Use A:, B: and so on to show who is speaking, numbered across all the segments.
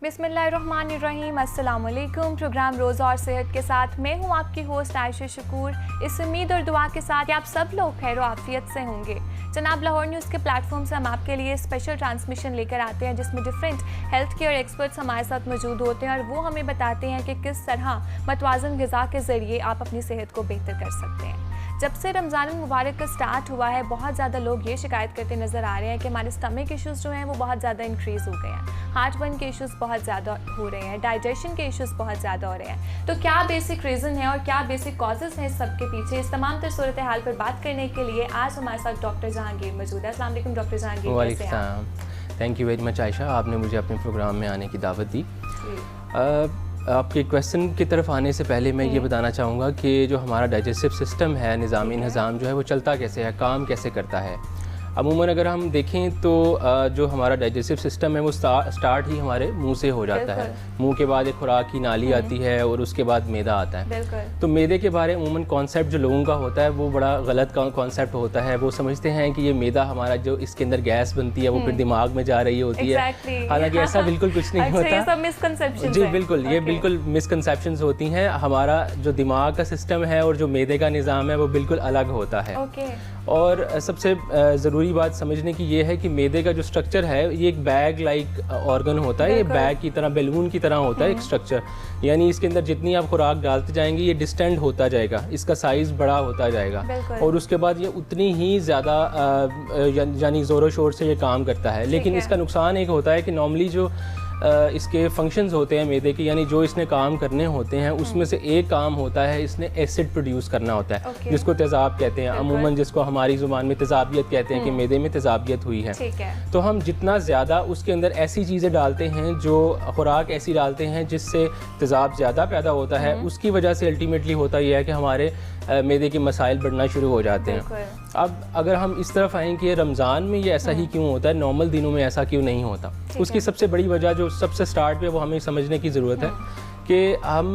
A: बिस्मिल्लाहिर्रहमानिर्रहीम, अस्सलाम वालेकुम। प्रोग्राम रोज़ और सेहत के साथ मैं हूँ आपकी होस्ट आयशा शकूर। इस उम्मीद और दुआ के साथ आप सब लोग खैर आफियत से होंगे। जनाब लाहौर न्यूज़ के प्लेटफॉर्म से हम आपके लिए स्पेशल ट्रांसमिशन लेकर आते हैं जिसमें डिफरेंट हेल्थ केयर एक्सपर्ट्स हमारे साथ मौजूद होते हैं और वो हमें बताते हैं कि किस तरह मतवाज़न ग़िज़ा के ज़रिए आप अपनी सेहत को बेहतर कर सकते हैं। जब से रमज़ान मुबारक का स्टार्ट हुआ है बहुत ज़्यादा लोग ये शिकायत करते नज़र आ रहे हैं कि हमारे स्टमक इश्यूज़ जो हैं वो बहुत ज़्यादा इंक्रीज़ हो गए हैं, हार्ट बर्न के इश्यूज़ बहुत ज़्यादा हो रहे हैं, डाइजेशन के इश्यूज़ बहुत ज़्यादा हो रहे हैं। तो क्या बेसिक रीज़न है और क्या बेसिक कॉजेज़ हैं सब के पीछे, इस तमाम तर सूरत हाल पर बात करने के लिए आज हमारे साथ डॉक्टर जहांगीर मौजूद है। अस्सलाम वालेकुम डॉक्टर जहांगीर।
B: वालेकुम, thank you very much Ayesha, आपने मुझे अपने प्रोग्राम में आने की दावत दी। आपके क्वेश्चन की तरफ आने से पहले मैं ये बताना चाहूँगा कि जो हमारा डाइजेस्टिव सिस्टम है, निज़ाम जो है वो चलता कैसे है, काम कैसे करता है। अमूमन अगर हम देखें तो जो हमारा डाइजेस्टिव सिस्टम है वो स्टार्ट ही हमारे मुंह से हो जाता है। मुंह के बाद एक खुराक की नाली आती है और उसके बाद मैदा आता है। तो मैदे के बारे में अमूमन कॉन्सेप्ट जो लोगों का होता है वो बड़ा गलत कॉन्सेप्ट होता है। वो समझते हैं कि ये मैदा हमारा जो इसके अंदर गैस बनती है वो फिर दिमाग में जा रही होती है। हालांकि ऐसा बिल्कुल कुछ नहीं होता। जी बिल्कुल, ये बिल्कुल मिसकंसेप्शंस होती हैं। हमारा जो दिमाग का सिस्टम है और जो मैदे का निज़ाम है वो बिल्कुल अलग होता है। और सबसे ज़रूरी बात समझने की ये है कि मैदे का जो स्ट्रक्चर है ये एक बैग लाइक ऑर्गन होता है। ये बैग की तरह, बैलून की तरह होता है एक स्ट्रक्चर। यानी इसके अंदर जितनी आप खुराक डालते जाएंगे ये डिस्टेंड होता जाएगा, इसका साइज़ बड़ा होता जाएगा और उसके बाद ये उतनी ही ज़्यादा यानी ज़ोरों शोर से ये काम करता है। लेकिन इसका नुकसान एक होता है कि नॉर्मली जो इसके फंक्शंस होते हैं मैदे के, यानी जो इसने काम करने होते हैं उसमें से एक काम होता है इसने एसिड प्रोड्यूस करना होता है, जिसको तेज़ाब कहते हैं अमूमन, जिसको हमारी ज़ुबान में तेज़ाबियत कहते हैं कि मैदे में तेज़ाबियत हुई है। तो हम जितना ज़्यादा उसके अंदर ऐसी चीज़ें डालते हैं, जो खुराक ऐसी डालते हैं जिससे तेज़ाब ज़्यादा पैदा होता है, उसकी वजह से अल्टीमेटली होता यह है कि हमारे मैदे के मसाइल बढ़ना शुरू हो जाते हैं। अब अगर हम इस तरफ आएँ कि रमज़ान में ये ऐसा ही क्यों होता है, नॉर्मल दिनों में ऐसा क्यों नहीं होता, उसकी सबसे बड़ी वजह जो सबसे स्टार्ट पे वो हमें समझने की ज़रूरत है कि हम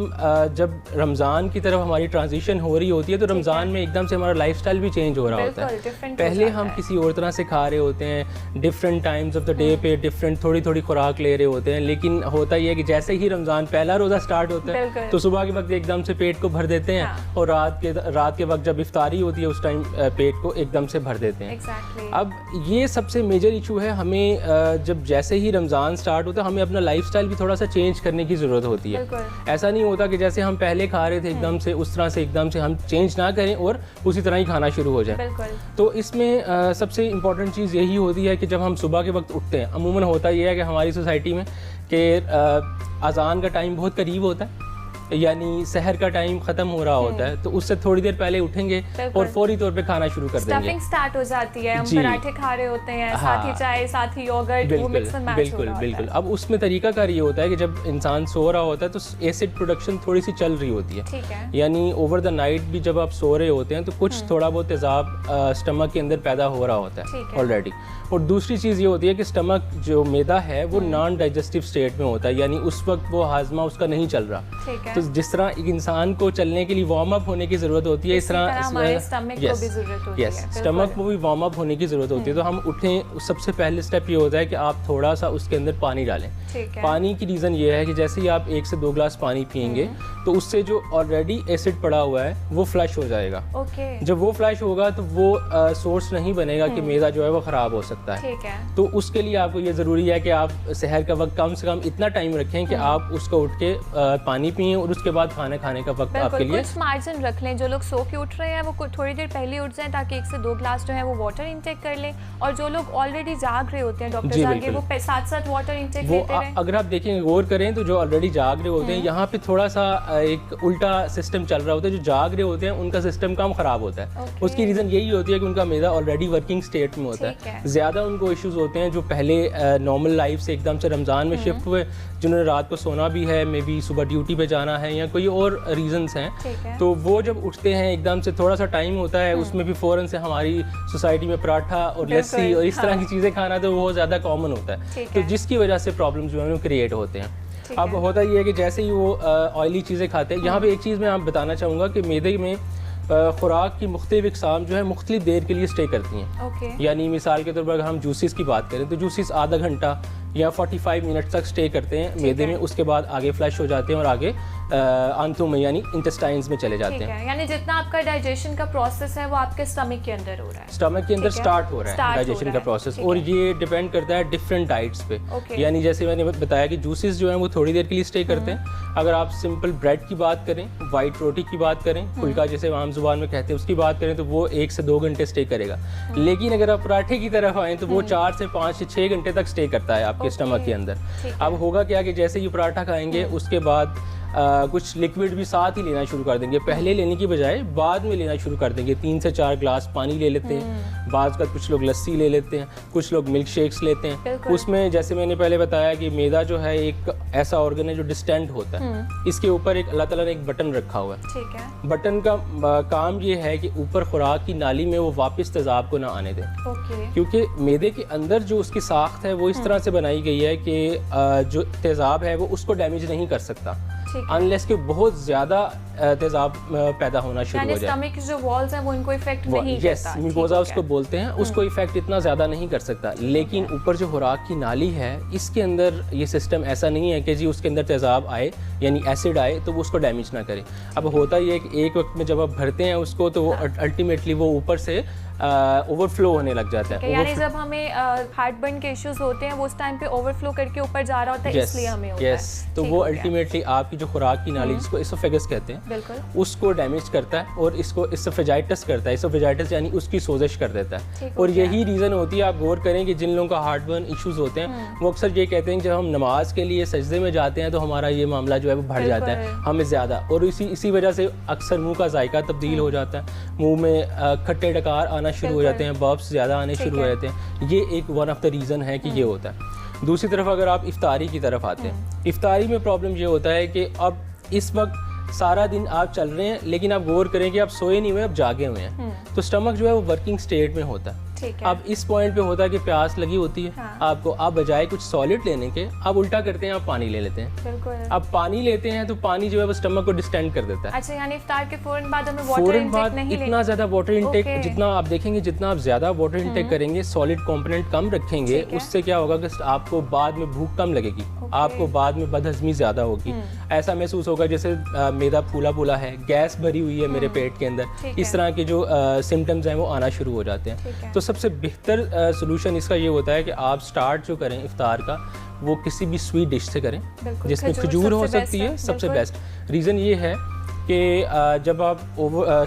B: जब रमज़ान की तरफ हमारी ट्रांजिशन हो रही होती है तो रमज़ान में एकदम से हमारा लाइफस्टाइल भी चेंज हो रहा होता है। पहले हम किसी और तरह से खा रहे होते हैं, different times of the day पे डिफरेंट थोड़ी थोड़ी खुराक ले रहे होते हैं। लेकिन होता ही है कि जैसे ही रमज़ान पहला रोज़ा स्टार्ट होता है तो सुबह के वक्त एकदम से पेट को भर देते हैं और रात के वक्त जब इफ्तारी होती है उस टाइम पेट को एकदम से भर देते हैं। अब ये सबसे मेजर इशू है। हमें जब जैसे ही रमज़ान स्टार्ट होता है हमें अपना लाइफस्टाइल भी थोड़ा सा चेंज करने की ज़रूरत होती है। ऐसा नहीं होता कि जैसे हम पहले खा रहे थे एकदम से उस तरह से एकदम से हम चेंज ना करें और उसी तरह ही खाना शुरू हो जाए। तो इसमें सबसे इम्पॉर्टेंट चीज़ यही होती है कि जब हम सुबह के वक्त उठते हैं, अमूमन होता यह है कि हमारी सोसाइटी में कि अज़ान का टाइम बहुत करीब होता है, यानी सहर का टाइम खत्म हो रहा होता है, तो उससे थोड़ी देर पहले उठेंगे और फौरी तौर पे खाना शुरू कर देंगे।
A: स्टफिंग स्टार्ट हो जाती है, हम पराठे खा रहे होते हैं, साथ ही चाय, साथ ही योगर्ट, वो मिक्स एंड मैच हो रहा होता है। बिल्कुल। अब उसमें तरीकाकार ये होता है कि जब इंसान सो रहा होता है तो एसिड प्रोडक्शन थोड़ी सी चल रही होती है। यानी ओवर द नाइट भी जब आप सो रहे होते हैं तो कुछ थोड़ा बहुत तेज़ाब स्टमक के अंदर पैदा हो रहा होता है ऑलरेडी। और दूसरी चीज़ ये होती है कि स्टमक जो मैदा है वो नॉन डाइजेस्टिव स्टेट में होता है, यानी उस वक्त वो हाजमा उसका नहीं चल रहा। तो जिस तरह एक इंसान को चलने के लिए वार्म अप होने की ज़रूरत होती है, इस तरह स्टमक को भी वार्म अप होने की ज़रूरत होती है। तो हम उठें, सबसे पहले स्टेप ये होता है कि आप थोड़ा सा उसके अंदर पानी डालें। पानी की रीज़न ये है कि जैसे ही आप 1 से 2 ग्लास पानी पियेंगे तो उससे जो ऑलरेडी एसिड पड़ा हुआ है वो फ्लश हो जाएगा। जब वो फ्लश होगा तो वो सोर्स नहीं बनेगा कि मैदा जो है वो ख़राब हो सकता है। तो उसके लिए आपको ये ज़रूरी है कि आप सहर का वक्त कम से कम इतना टाइम रखें कि आप उसको उठ के पानी पिएं और उसके बाद खाना खाने का वक्त आपके लिए कुछ मार्जिन रख लें। जो लोग सो के उठ रहे हैं वो थोड़ी देर पहले उठ जाएं ताकि 1 से 2 ग्लास जो है वो वाटर इंटेक कर लें, और जो लोग ऑलरेडी जाग रहे होते हैं डॉक्टर जागे वो साथ-साथ वाटर इंटेक लेते रहें।
B: अगर आप देखें, गौर करें तो जो ऑलरेडी जाग रहे होते हैं यहाँ पे थोड़ा सा एक उल्टा सिस्टम चल रहा होता है। जो जाग रहे होते हैं उनका सिस्टम कम ख़राब होता है। उसकी रीज़न यही होती है कि उनका मैदा ऑलरेडी वर्किंग स्टेट में होता है। ज़्यादा उनको इश्यूज़ होते हैं जो पहले नॉर्मल लाइफ से एकदम से रमज़ान में शिफ्ट हुए, जिन्होंने रात को सोना भी है, मे बी सुबह ड्यूटी पे जाना है या कोई और रीजंस हैं, तो वो जब उठते हैं एकदम से थोड़ा सा टाइम होता है, उसमें भी फ़ौरन से हमारी सोसाइटी में पराठा और लस्सी और इस तरह की चीज़ें खाना तो वो ज़्यादा कॉमन होता है, तो जिसकी वजह से प्रॉब्लम जो है वो क्रिएट होते हैं। अब होता ये है कि जैसे ही वो ऑयली चीज़ें खाते हैं, यहाँ पे एक चीज़ मैं आप बताना चाहूँगा कि मैदे में खुराक की मुख्तलिफ इक़साम जो है मुख्तलिफ देर के लिए स्टे करती हैं। यानी मिसाल के तौर पर अगर हम जूसेस की बात करें तो जूसेस आधा घंटा या 45 मिनट तक स्टे करते हैं मैदे में, उसके बाद आगे फ्लश हो जाते हैं और आगे आंतों में यानी इंटेस्टाइन्स में चले जाते हैं।
A: यानी जितना आपका डाइजेशन का प्रोसेस है वो आपके स्टमक के अंदर हो रहा है,
B: स्टमक के अंदर स्टार्ट हो रहा है डाइजेशन का प्रोसेस, और ये डिपेंड करता है डिफरेंट डाइट्स पे। यानी जैसे मैंने बताया कि जूसेस जो हैं वो थोड़ी देर के लिए स्टे करते हैं। अगर आप सिंपल ब्रेड की बात करें, वाइट रोटी की बात करें, फुल्का जैसे आम जुबान में कहते हैं उसकी बात करें, तो वो 1 से 2 घंटे स्टे करेगा। लेकिन अगर आप पराठे की तरफ आएँ तो वो 4 से 5 से 6 घंटे तक स्टे करता है आपके स्टमक के अंदर। अब होगा क्या कि जैसे ही पराठा खाएंगे उसके बाद कुछ लिक्विड भी साथ ही लेना शुरू कर देंगे, पहले लेने की बजाय बाद में लेना शुरू कर देंगे। 3 से 4 ग्लास पानी ले लेते हैं, बाद का कुछ लोग लस्सी ले लेते हैं, कुछ लोग मिल्क शेक्स लेते हैं। उसमें जैसे मैंने पहले बताया कि मैदा जो है एक ऐसा ऑर्गन है जो डिस्टेंट होता है, इसके ऊपर एक अल्लाह ताला ने एक बटन रखा हुआ है।
A: ठीक है।
B: बटन का काम ये है कि ऊपर खुराक की नाली में वो वापस तेजाब को ना आने दें, क्योंकि मैदे के अंदर जो उसकी साख्त है वो इस तरह से बनाई गई है कि जो तेजाब है वो उसको डैमेज नहीं कर सकता अनलेस कि बहुत ज़्यादा तेजाब पैदा होना शुरू हो जाए।
A: स्टमक की जो वॉल्स हैं वो इनको इफेक्ट नहीं करता।
B: म्यूकोजा उसको बोलते हैं, उसको इफेक्ट इतना ज़्यादा नहीं कर सकता। लेकिन ऊपर जो खुराक की नाली है इसके अंदर ये सिस्टम ऐसा नहीं है कि जी उसके अंदर तेजाब आए यानी एसिड आए तो वो उसको डैमेज ना करे। अब होता ही है कि एक वक्त में जब आप भरते हैं उसको तो वो अल्टीमेटली वो ऊपर से ओवरफ्लो होने लग जाता है।
A: यानी जब हमें हार्टबर्न के इश्यूज होते हैं वो उस टाइम पे ओवरफ्लो करके ऊपर जा रहा होता है, इसलिए हमें होता है।
B: तो वो अल्टीमेटली आपकी जो खुराक की नाली जिसको एसोफेगस कहते हैं उसको डैमेज करता है और इसको एसोफेजाइटिस करता है। एसोफेजाइटिस यानी उसकी सोजिश कर देता है। और यही रीज़न होती है, आप गौर करें कि जिन लोगों का हार्टबर्न इश्यूज होते हैं वो अक्सर ये कहते हैं कि जब हम नमाज के लिए सजदे में जाते हैं तो हमारा ये मामला जो है वो बढ़ जाता है हमें ज़्यादा, और इसी वजह से अक्सर मुँह का जायका तब्दील हो जाता है, मुँह में खट्टे डकार आना शुरू हो जाते हैं, बर्ब्स ज़्यादा आने शुरू हो जाते हैं। ये एक वन ऑफ द रीज़न है कि ये होता है। दूसरी तरफ अगर आप इफ्तारी की तरफ आते हैं, इफ्तारी में प्रॉब्लम ये होता है कि अब इस वक्त सारा दिन आप चल रहे हैं लेकिन आप गौर करें कि आप सोए नहीं हुए, आप जागे हुए हैं, तो स्टमक जो है वो वर्किंग स्टेट में होता है। अब इस पॉइंट पे होता है कि प्यास लगी होती है आपको, आप बजाय कुछ सॉलिड लेने के आप उल्टा करते हैं, आप पानी ले लेते हैं। अब पानी लेते हैं तो पानी जो है वो स्टमक को डिस्टेंड कर देता है।
A: अच्छा, यानी इफ्तार के फौरन बाद हमें वाटर इनटेक नहीं लेना।
B: इतना ज़्यादा वाटर इनटेक जितना आप देखेंगे, जितना आप ज़्यादा वाटर इनटेक करेंगे, सॉलिड कंपोनेंट कम रखेंगे, उससे क्या होगा कि आपको बाद में भूख कम लगेगी, आपको बाद में बदहजमी ज़्यादा होगी। ऐसा महसूस होगा जैसे मैदा फूला फूला है, गैस भरी हुई है मेरे पेट के अंदर, इस तरह के जो सिम्टम्स हैं वो आना शुरू हो जाते हैं। तो सबसे बेहतर सोल्यूशन इसका ये होता है कि आप स्टार्ट जो करें इफ्तार का वो किसी भी स्वीट डिश से करें जिसमें खजूर हो सकती है, सबसे बेस्ट। रीज़न ये है कि जब आप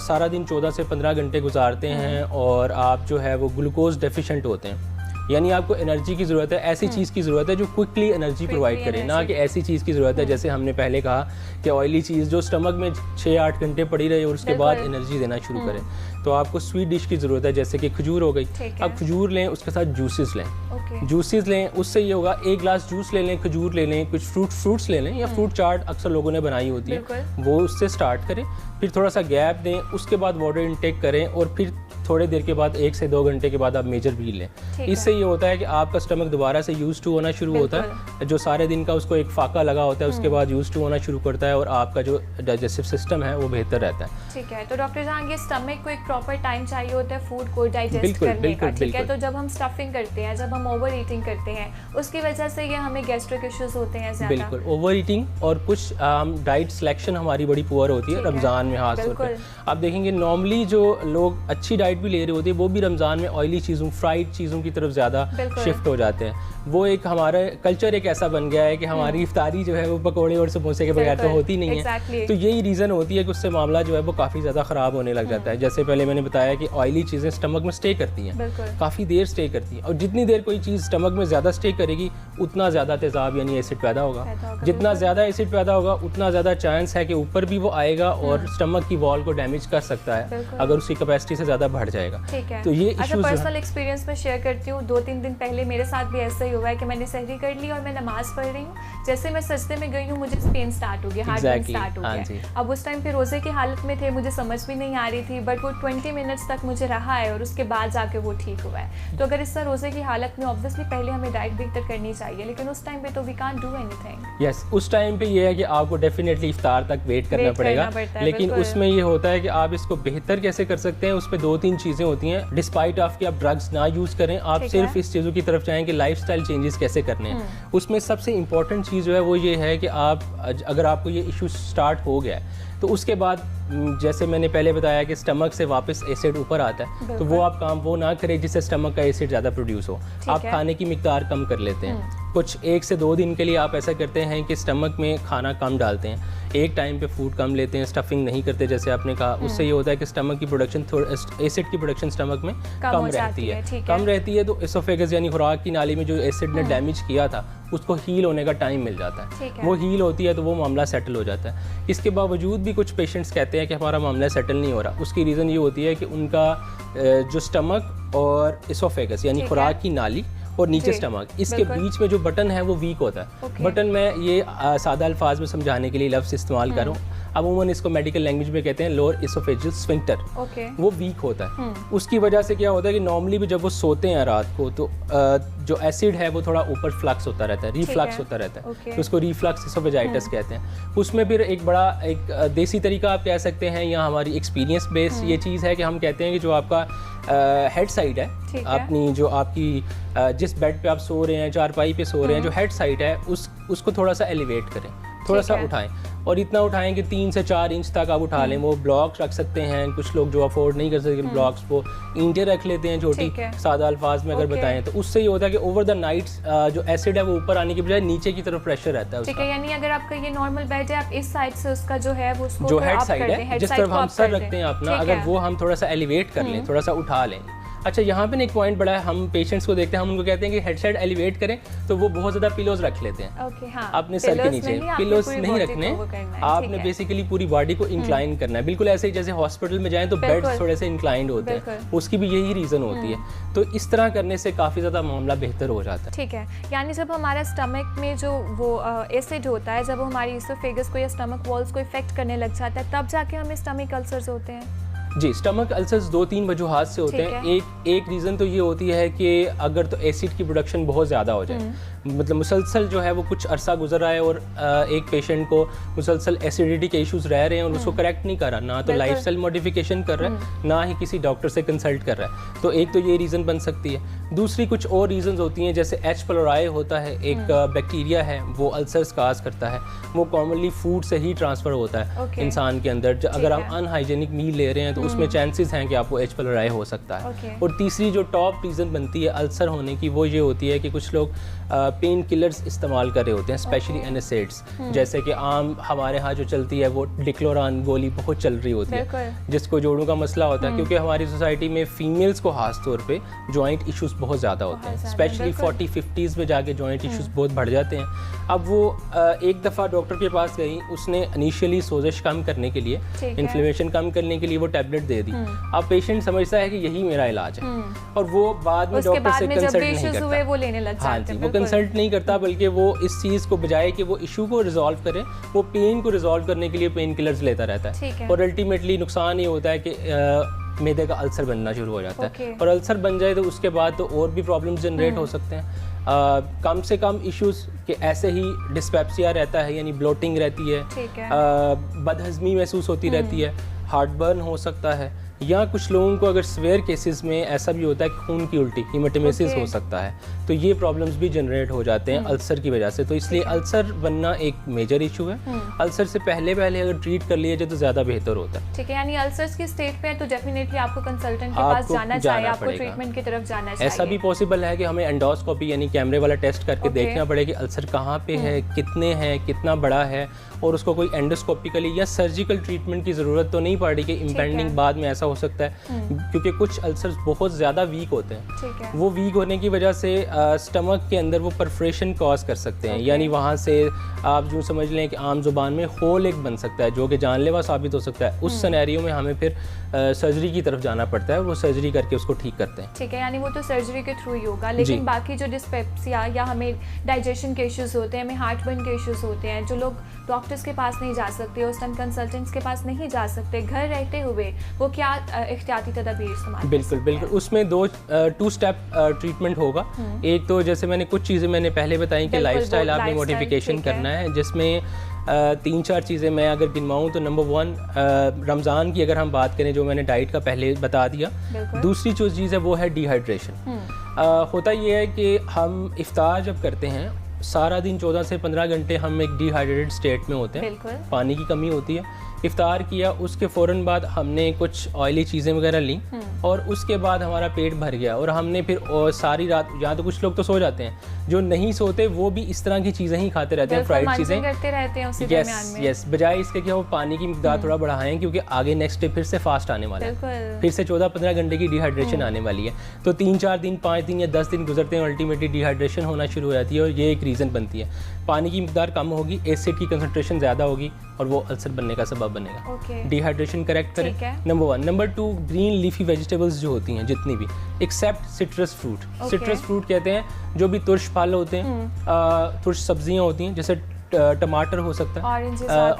B: सारा दिन 14 से 15 घंटे गुजारते हैं और आप जो है वो ग्लूकोज डेफिशिएंट होते हैं, यानी आपको एनर्जी की ज़रूरत है, ऐसी चीज़ की ज़रूरत है जो क्विकली एनर्जी प्रोवाइड करे, ना कि ऐसी चीज़ की ज़रूरत है जैसे हमने पहले कहा कि ऑयली चीज़ जो स्टमक में 6-8 घंटे पड़ी रहे और उसके बाद एनर्जी देना शुरू करे। तो आपको स्वीट डिश की ज़रूरत है जैसे कि खजूर हो गई, आप खजूर लें, उसके साथ जूसेस लें। जूसेस लें, उससे ये होगा 1 ग्लास जूस ले लें, खजूर ले लें, कुछ फ्रूट्स ले लें, या फ्रूट चाट अक्सर लोगों ने बनाई होती है, वो उससे स्टार्ट करें, फिर थोड़ा सा गैप दें, उसके बाद वाटर इनटेक करें और फिर थोड़ी देर के बाद 1 से 2 घंटे के बाद आप मेजर मील लें। इससे ये होता है कि आपका स्टमक दोबारा से यूज टू होना शुरू होता है, जो सारे दिन का उसको एक फाका लगा होता है उसके बाद यूज टू होना शुरू करता है और आपका जो डाइजेस्टिव सिस्टम है वो बेहतर रहता है।
A: ठीक है, तो डॉक्टर जहां ये स्टमक को एक प्रॉपर टाइम चाहिए होता है फूड को डाइजेस्ट करने का, ठीक है। तो जब हम स्टफिंग करते हैं, जब हम ओवर ईटिंग करते हैं, उसकी वजह से ये हमें गैस्ट्रिक इश्यूज होते हैं ज़्यादा।
B: बिल्कुल, ओवर ईटिंग और कुछ डाइट सिलेक्शन हमारी बड़ी पुअर होती है रमज़ान में खास तौर पर। आप देखेंगे नॉर्मली जो लोग अच्छी डाइट भी ले रहे होते हैं वो भी रमज़ान में ऑयली चीज़ों, फ्राइड चीज़ों की तरफ ज़्यादा शिफ्ट हो जाते हैं। वो एक हमारा कल्चर एक ऐसा बन गया है कि हमारी इफ्तारी जो है वो पकौड़े और समोसे के बगैर तो होती नहीं है। तो यही रीज़न होती है कि उससे मामला जो है वो काफ़ी ज़्यादा ख़राब होने लग जाता है। जैसे पहले मैंने बताया कि ऑयली चीज़ें स्टमक में स्टे करती हैं, काफ़ी देर स्टे करती हैं, और जितनी देर कोई चीज़ स्टमक में ज़्यादा स्टे करेगी उतना ज़्यादा तेज़ाब यानी एसिड पैदा होगा। जितना ज़्यादा एसिड पैदा होगा उतना ज़्यादा चांस है कि ऊपर भी वो आएगा और स्टमक की वॉल को डैमेज कर सकता है अगर उसकी कैपेसिटी से ज़्यादा बढ़ जाएगा। तो ये इश्यूज
A: पर्सनल एक्सपीरियंस में शेयर करती हूँ। 2-3 दिन पहले मेरे साथ भी ऐसा ही हुआ है कि मैंने सहरी कर ली और मैं नमाज पढ़ रही हूँ, जैसे मैं सजदे में गई हूँ मुझे पेन स्टार्ट हो गया, हार्ट पेन स्टार्ट हो गया। अब उस टाइम पे रोजे की हालत में थे, मुझे समझ भी नहीं आ रही थी, बट वो 20 मिनट्स तक मुझे रहा है और उसके बाद जाके वो ठीक हुआ है। तो अगर इस तरह रोजे की हालत में ऑब्वियसली पहले हमें डाइट बेहतर करनी चाहिए, लेकिन उस टाइम पे तो we can't do anything.
B: Yes, उस टाइम पे ये है कि आपको डेफिनेटली इफ्तार तक वेट करना पड़ेगा, लेकिन उसमें ये होता है कि आप इसको बेहतर कैसे कर सकते हैं। उसमें 2-3 चीज़ें होती हैं। डिस्पाइट ऑफ कि आप ड्रग्स ना यूज़ करें, आप सिर्फ इस चीज़ों की तरफ चाहें कि लाइफस्टाइल लाइफस्टाइल चेंजेस कैसे करने हैं। उसमें सबसे इंपॉर्टेंट चीज़ जो है वो ये है कि आप अगर आपको ये इशू स्टार्ट हो गया है तो उसके बाद जैसे मैंने पहले बताया कि स्टमक से वापस एसिड ऊपर आता है, तो वो आप काम वो ना करें जिससे स्टमक का एसिड ज़्यादा प्रोड्यूस हो। आप खाने की मिकदार कम कर लेते हैं। कुछ 1 से 2 दिन के लिए आप ऐसा करते हैं कि स्टमक में खाना कम डालते हैं, एक टाइम पे फूड कम लेते हैं, स्टफिंग नहीं करते जैसे आपने कहा। उससे ये होता है कि स्टमक की प्रोडक्शन एसिड की प्रोडक्शन स्टमक में कम रहती है तो एसोफेगस यानी खुराक की नाली में जो एसिड ने डैमेज किया था उसको हील होने का टाइम मिल जाता है। वो हील होती है तो वो मामला सेटल हो जाता है। इसके बावजूद भी कुछ पेशेंट्स कहते हैं कि हमारा मामला सेटल नहीं हो रहा। उसकी रीज़न ये होती है कि उनका जो स्टमक और एसोफेगस यानी खुराक की नाली और नीचे स्टमक, इसके बीच में जो बटन है वो वीक होता है। बटन में ये सादा अल्फाज में समझाने के लिए लफ्ज़ इस्तेमाल करूँ, अमूमन इसको मेडिकल लैंग्वेज में कहते हैं लोअर एसोफेजियल स्फिंक्टर। वो वीक होता है। उसकी वजह से क्या होता है कि नॉर्मली भी जब वो सोते हैं रात को तो जो एसिड है वो थोड़ा ऊपर फ्लक्स होता रहता है, रिफ्लक्स होता रहता है। तो उसको रिफ्लक्स एसोफेजाइटिस कहते हैं। उसमें फिर एक बड़ा एक देसी तरीका आप कह सकते हैं या हमारी एक्सपीरियंस बेस ये चीज़ है कि हम कहते हैं कि जो आपका हेड साइड है, अपनी जो आपकी जिस बेड पे आप सो रहे हैं, चारपाई पे सो रहे हैं, जो हेड साइड है उसको थोड़ा सा एलिवेट करें, थोड़ा सा उठाएं और इतना उठाएं कि 3 से 4 इंच तक आप उठा लें। वो ब्लॉक्स रख सकते हैं, कुछ लोग जो अफोर्ड नहीं कर सकते ब्लॉक्स वो ईंटें रख लेते हैं छोटी, सादा अल्फाज में अगर बताएं तो। उससे ये होता है कि ओवर द नाइट जो एसिड है वो ऊपर आने की बजाय नीचे की तरफ प्रेशर रहता है।
A: ठीक है, यानी अगर आपका ये नॉर्मल बेड है, आप इस साइड से उसका जो है वो
B: जो हेड साइड है जिस तरफ हम सर रखते हैं अपना, अगर वो हम थोड़ा सा एलिवेट कर लें, थोड़ा सा उठा लें। अच्छा, यहाँ पे एक पॉइंट बड़ा है, हम पेशेंट्स को देखते हैं, हम उनको कहते हैं कि हेड साइड एलिवेट करें तो वो बहुत ज़्यादा पिलोज रख लेते हैं। अपने सर के नीचे पिलोज नहीं रखने, आपने बेसिकली पूरी बॉडी को इंक्लाइन करना है, बिल्कुल ऐसे ही जैसे हॉस्पिटल में जाएं तो बेड थोड़े से इंक्लाइंड होते हैं, उसकी भी यही रीज़न होती है। तो इस तरह करने से काफ़ी ज़्यादा मामला बेहतर हो जाता है।
A: ठीक है, यानी जब हमारा स्टमक में जो वो एसिड होता है, जब वो हमारी इसोफेगस को या स्टमक वॉल्स को इफेक्ट करने लग जाता है, तब जाके हमें स्टमक अल्सर्स होते हैं।
B: जी, स्टमक अल्सर्स 2-3 वजूहात से होते हैं। एक रीज़न तो ये होती है कि अगर तो एसिड की प्रोडक्शन बहुत ज़्यादा हो जाए, मतलब मुसलसल जो है वो कुछ अरसा गुजर रहा है और एक पेशेंट को मुसलसल एसिडिटी के इश्यूज रह रहे हैं और उसको करेक्ट नहीं कर रहा, ना तो लाइफस्टाइल मॉडिफिकेशन कर रहा है, ना ही किसी डॉक्टर से कंसल्ट कर रहा है, तो एक तो ये रीज़न बन सकती है। दूसरी कुछ और रीज़न्स होती हैं, जैसे H. pylori होता है, एक बैक्टीरिया है, वो अल्सर्स काज करता है। वो कॉमनली फूड से ही ट्रांसफ़र होता है इंसान के अंदर। अगर हम अनहाइजेनिक मील ले रहे हैं तो उसमें चांसेस हैं कि आपको H. pylori हो सकता है। और तीसरी जो टॉप रीज़न बनती है अल्सर होने की, वो ये होती है कि कुछ लोग पेन किलर्स इस्तेमाल कर रहे होते हैं, स्पेशली एनेसेड्स, जैसे कि आम हमारे यहाँ जो चलती है वो डिक्लोरान गोली बहुत चल रही होती है, जिसको जोड़ों का मसला होता है, क्योंकि हमारी सोसाइटी में फीमेल्स को खास तौर पे जॉइंट इश्यूज बहुत ज़्यादा होते हैं, स्पेशली 40-50s में जाके जॉइंट इश्यूज बहुत बढ़ जाते हैं। अब वो एक दफ़ा डॉक्टर के पास गई, उसने इनिशियली सोजिश कम करने के लिए, इन्फ्लेमेशन कम करने के लिए वो टैबलेट दे दी। अब पेशेंट समझता है कि यही मेरा इलाज है और वो बाद में डॉक्टर से कंसल्ट नहीं करता।
A: वो लेने लग जाते हैं,
B: वो कंसल्ट नहीं करता, बल्कि वो इस चीज़ को बजाय कि वो इशू को रिजॉल्व करे, वो पेन को रिजॉल्व करने के लिए पेन किलर्स लेता रहता है। और अल्टीमेटली नुकसान ये होता है कि मैदे का अल्सर बनना शुरू हो जाता है, और अल्सर बन जाए तो उसके बाद तो और भी प्रॉब्लम्स जनरेट हो सकते हैं। कम से कम इश्यूज कि ऐसे ही डिस्पेप्सिया रहता है, यानी ब्लोटिंग रहती है, बदहजमी महसूस होती रहती है, हार्टबर्न हो सकता है, या कुछ लोगों को अगर स्वेयर केसेस में ऐसा भी होता है कि खून की उल्टी, हीमेटोमेसिस हो सकता है। तो ये प्रॉब्लम्स भी जनरेट हो जाते हैं अल्सर की वजह से। तो इसलिए अल्सर बनना एक मेजर इशू है। अल्सर से पहले अगर ट्रीट कर लिया जाए तो ज़्यादा बेहतर होता है।
A: ठीक है, यानी अल्सर्स की स्टेट पे है तो डेफिनेटली आपको कंसल्टेंट के पास जाना चाहिए, आपको ट्रीटमेंट की तरफ जाना चाहिए।
B: ऐसा भी पॉसिबल है कि हमें एंडोस्कोपी यानी कैमरे वाला टेस्ट करके देखना पड़े कि अल्सर कहाँ पे है, कितने हैं, कितना बड़ा है, और उसको कोई एंडोस्कोपिकली या सर्जिकल ट्रीटमेंट की ज़रूरत तो नहीं पड़ रही कि इम्पेंडिंग बाद में ऐसा हो सकता है, क्योंकि कुछ अल्सर्स बहुत ज़्यादा वीक होते हैं। वो वीक होने की वजह से स्टमक के अंदर वो परफोरेशन कॉज कर सकते हैं, यानी वहाँ से आप जो समझ लें कि आम जुबान में होल एक बन सकता है जो कि जानलेवा साबित हो सकता है। उस सिनेरियो में हमें फिर सर्जरी की तरफ जाना पड़ता है, वो सर्जरी करके उसको ठीक करते हैं।
A: ठीक है, यानी वो तो सर्जरी के थ्रू ही होगा, लेकिन बाकी जो डिस्पेप्सिया या हमें डाइजेशन के इश्यूज होते हैं, हमें हार्टबर्न के इश्यूज होते हैं, जो लोग डॉक्टर्स के पास नहीं जा सकते और स्तन कंसल्टेंट्स के पास नहीं जा सकते, घर रहते हुए वो क्या एहतियाती तदबीर इस्तेमाल?
B: बिल्कुल, उसमें 2 स्टेप ट्रीटमेंट होगा। एक तो जैसे मैंने कुछ चीज़ें मैंने पहले बताई कि लाइफस्टाइल आपने मॉडिफिकेशन करना है, जिसमें 3-4 चीज़ें मैं अगर गिनवाऊँ तो नंबर 1 रमज़ान की अगर हम बात करें, जो मैंने डाइट का पहले बता दिया। दूसरी जो चीज़ है वो है डिहाइड्रेशन। होता ये है कि हम इफ्तार जब करते हैं सारा दिन 14 से 15 घंटे हम एक डिहाइड्रेटेड स्टेट में होते हैं, पानी की कमी होती है। इफ्तार किया, उसके फ़ौरन बाद हमने कुछ ऑयली चीज़ें वगैरह ली और उसके बाद हमारा पेट भर गया और हमने फिर सारी रात, यहाँ तो कुछ लोग तो सो जाते हैं, जो नहीं सोते वो भी इस तरह की चीज़ें ही खाते रहते हैं, फ्राइड चीज़ें
A: करते रहते हैं उसी
B: दरमियान में। यस, बजाय इसके कि वो पानी की मिकदार थोड़ा बढ़ाएं, क्योंकि आगे नेक्स्ट डे फिर से फास्ट आने वाला है, फिर से 14-15 घंटे की डिहाइड्रेशन आने वाली है। तो 3-4 दिन, 5 दिन या 10 दिन गुजरते हैं, अल्टीमेटली डिहाइड्रेशन होना शुरू हो जाती है और ये एक रीज़न बनती है। पानी की मिकदार कम होगी, एसिड की कंसंट्रेशन ज़्यादा होगी और वो अल्सर बनने का सबब बनेगा। डिहाइड्रेशन करेक्ट करें, number 1। Number 2, green leafy vegetables जो होती हैं जितनी भी, except citrus fruit. Citrus fruit कहते हैं जो भी तुर्श फल होते हैं, तुर्श सब्जियां होती हैं, जैसे टमाटर हो सकता है,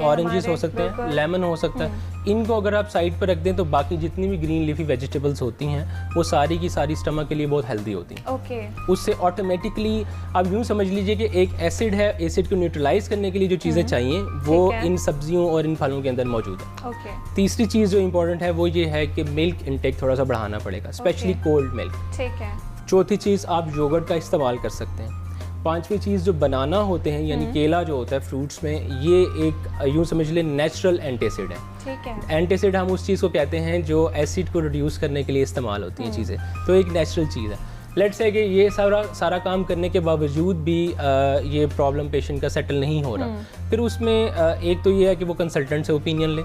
B: ऑरेंजेस हो सकते हैं, लेमन हो सकता है। इनको अगर आप साइड पर रख दें तो बाकी जितनी भी ग्रीन लीफी वेजिटेबल्स होती हैं वो सारी की सारी स्टमक के लिए बहुत हेल्दी होती हैं। उससे ऑटोमेटिकली आप यूँ समझ लीजिए कि एक एसिड है, एसिड को न्यूट्रलाइज करने के लिए जो चीज़ें चाहिए वो इन सब्जियों और इन फलों के अंदर मौजूद है। तीसरी चीज़ जो इम्पोर्टेंट है वो ये है कि मिल्क इंटेक थोड़ा सा बढ़ाना पड़ेगा, स्पेशली कोल्ड मिल्क। चौथी चीज़, आप योगर्ट का इस्तेमाल कर सकते हैं। 5वीं चीज़, जो बनाना होते हैं यानी केला जो होता है फ्रूट्स में, ये एक यूँ समझ लें नेचुरल एंटीएसिड है। ठीक है। एंटीएसिड हम उस चीज़ को कहते हैं जो एसिड को रिड्यूस करने के लिए इस्तेमाल होती हैं चीज़ें, तो एक नेचुरल चीज़ है। लेट्स से कि ये सारा काम करने के बावजूद भी ये प्रॉब्लम पेशेंट का सेटल नहीं हो रहा, फिर उसमें एक तो ये है कि वो कंसल्टेंट से ओपिनियन ले।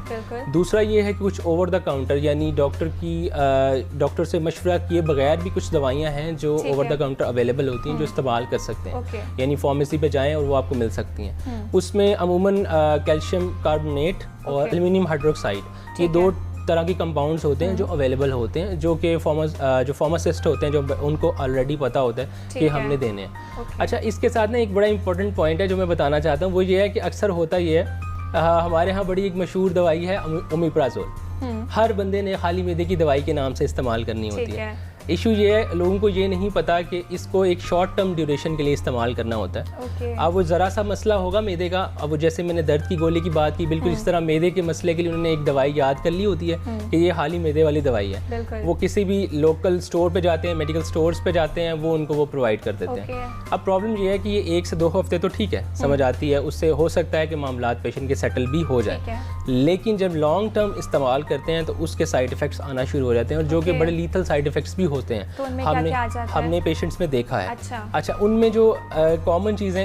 B: दूसरा ये है कि कुछ ओवर द काउंटर यानी डॉक्टर से मशवरा किए बगैर भी कुछ दवाइयाँ हैं जो ओवर द काउंटर अवेलेबल होती हैं, जो इस्तेमाल कर सकते हैं। यानी फार्मेसी पे जाएँ और वो आपको मिल सकती हैं। उसमें अमूमन कैल्शियम कार्बोनेट और एल्युमिनियम हाइड्रोक्साइड, ये 2 तरह की कंपाउंड्स होते हैं जो अवेलेबल होते हैं, जो कि फार्मासिस्ट होते हैं, जो उनको ऑलरेडी पता होता है कि हमने देने हैं। अच्छा, इसके साथ ना एक बड़ा इंपॉर्टेंट पॉइंट है जो मैं बताना चाहता हूँ, वो ये है कि अक्सर होता ये है, हमारे यहाँ बड़ी एक मशहूर दवाई है ओमेप्राजोल। हर बंदे ने खाली मैदे की दवाई के नाम से इस्तेमाल करनी होती है। इशू ये है, लोगों को ये नहीं पता कि इसको एक शॉर्ट टर्म ड्यूरेशन के लिए इस्तेमाल करना होता है। अब वो ज़रा सा मसला होगा मैदे का, अब वो जैसे मैंने दर्द की गोली की बात की, बिल्कुल इस तरह मैदे के मसले के लिए उन्होंने एक दवाई याद कर ली होती है कि ये हाली मैदे वाली दवाई है। वो किसी भी लोकल स्टोर पे जाते हैं, मेडिकल स्टोर्स पे जाते हैं, वो उनको वो प्रोवाइड कर देते हैं। अब प्रॉब्लम ये है कि ये 1 से 2 हफ्ते तो ठीक है, समझ आती है, उससे हो सकता है कि मामलात पेशेंट के सेटल भी हो जाए, लेकिन जब लॉन्ग टर्म इस्तेमाल करते हैं तो उसके साइड इफेक्ट्स आना शुरू हो जाते हैं, और जो कि बड़े लीथल साइड इफेक्ट्स भी होते हैं। हमने पेशेंट्स में देखा है। अच्छा, उनमें जो कॉमन चीज़ें,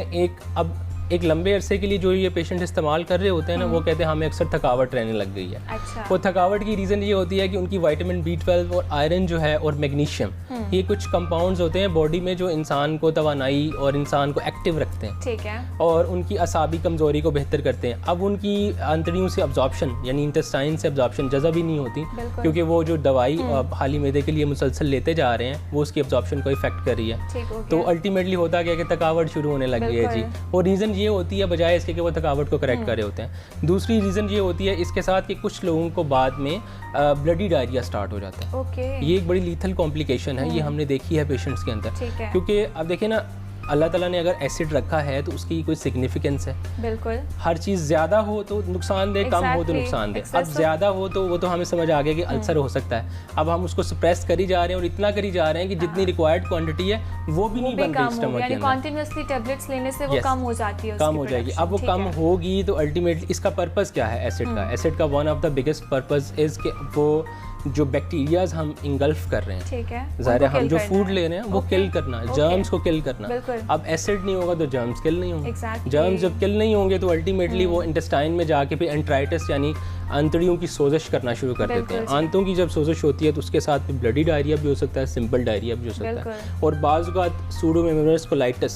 B: एक लंबे अरसे के लिए जो ये पेशेंट इस्तेमाल कर रहे होते हैं ना, वो कहते हैं हमें अक्सर थकावट रहने लग गई है। अच्छा। वो थकावट की रीज़न ये होती है कि उनकी विटामिन B12 और आयरन जो है और मैग्नीशियम, ये कुछ कंपाउंड्स होते हैं बॉडी में जो इंसान को तवानाई और इंसान को एक्टिव रखते हैं। ठीक है। और उनकी असाबी कमज़ोरी को बेहतर करते हैं। अब उनकी आंतड़ियों से अब्जॉर्प्शन यानी इंटेस्टाइन से अब्जॉर्प्शन जज़ब ही नहीं होती, क्योंकि वो जो दवाई हाली मैदे के लिए मुसलसल लेते जा रहे हैं वो उसकी अब्जॉर्प्शन को इफेक्ट कर रही है। तो अल्टीमेटली होता क्या कि थकावट शुरू होने लग गई है जी। और रीज़न ये होती है, बजाय इसके कि वो थकावट को करेक्ट कर रहे होते हैं, दूसरी रीज़न ये होती है इसके साथ कि कुछ लोगों को बाद में ब्लडी डायरिया स्टार्ट हो जाता है। ये एक बड़ी लीथल कॉम्प्लिकेशन है, ये हमने देखी है पेशेंट्स के अंदर, क्योंकि अब देखिए ना, अल्लाह ताला ने अगर एसिड रखा है तो उसकी कोई सिग्निफिकेंस है। बिल्कुल। हर चीज़ ज़्यादा हो तो नुकसानदेह, कम हो तो नुकसानदेह। अब ज़्यादा हो तो वो तो हमें समझ आ गया कि अल्सर हो सकता है। अब हम उसको सप्रेस करी जा रहे हैं और इतना करी जा रहे हैं कि जितनी रिक्वायर्ड क्वांटिटी है वो भी नहीं बन रही स्टमक के अंदर। कंटीन्यूअसली टैबलेट्स लेने से वो कम हो जाती है, कम हो जाएगी। अब वो कम होगी तो अल्टीमेटली इसका पर्पज़ क्या है एसिड का? एसिड का one of the biggest purpose is कि वो जो बैक्टीरियाज हम इंगल्फ कर रहे हैं, ठीक है, ज़ाहिर हम जो फूड ले रहे हैं वो किल करना, जर्म्स को किल करना। अब एसिड नहीं होगा तो जर्म्स किल नहीं होंगे। जर्म्स जब किल नहीं होंगे तो अल्टीमेटली वो इंटेस्टाइन में जाके फिर एंट्राइटिस यानी आंतड़ियों की सोजिश करना शुरू कर देते हैं। आंतों की जब सोजिश होती है तो उसके साथ ब्लडी डायरिया भी हो सकता है, सिंपल डायरिया भी हो सकता है, और बाज़ औक़ात सूडोमेम्ब्रेनस कोलाइटिस।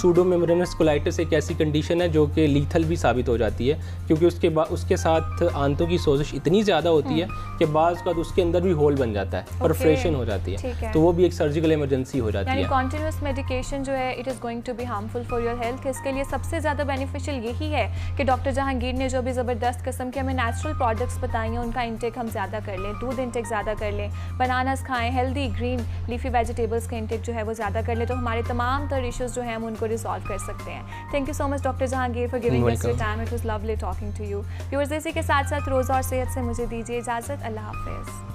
B: सूडोमेम्ब्रेनस कोलाइटिस एक ऐसी कंडीशन है जो कि लीथल भी साबित हो जाती है, क्योंकि उसके साथ आंतों की सोजिश इतनी ज़्यादा होती है कि बाज़ औक़ात उसके अंदर भी होल बन जाता है, परफोरेशन हो जाती है, तो वो भी एक सर्जिकल इमरजेंसी हो जाती है।
A: कॉन्टिन्यूस मेडिकेशन जो है it is going to be harmful for your health. इसके लिए सबसे ज़्यादा बेनिफिशियल यही है कि डॉक्टर जहांगीर ने जो भी ज़बरदस्त किस्म के हमें नेचुरल नेचुरल प्रोडक्ट्स बताई हैं उनका इंटेक हम ज़्यादा कर लें, दूध इंटेक ज़्यादा कर लें, बनानास खाएं, हेल्दी ग्रीन लीफी वेजिटेबल्स का इंटेक जो है वो ज़्यादा कर लें, तो हमारे तमाम तर इश्यूज़ जो हैं हम उनको रिजॉल्व कर सकते हैं। Thank you so much doctor Jahangir for giving us your time, it was lovely talking to you. Viewers, इसी के साथ साथ रोज़ा और सेहत से मुझे दीजिए इजाज़त। अल्लाह हाफिज़।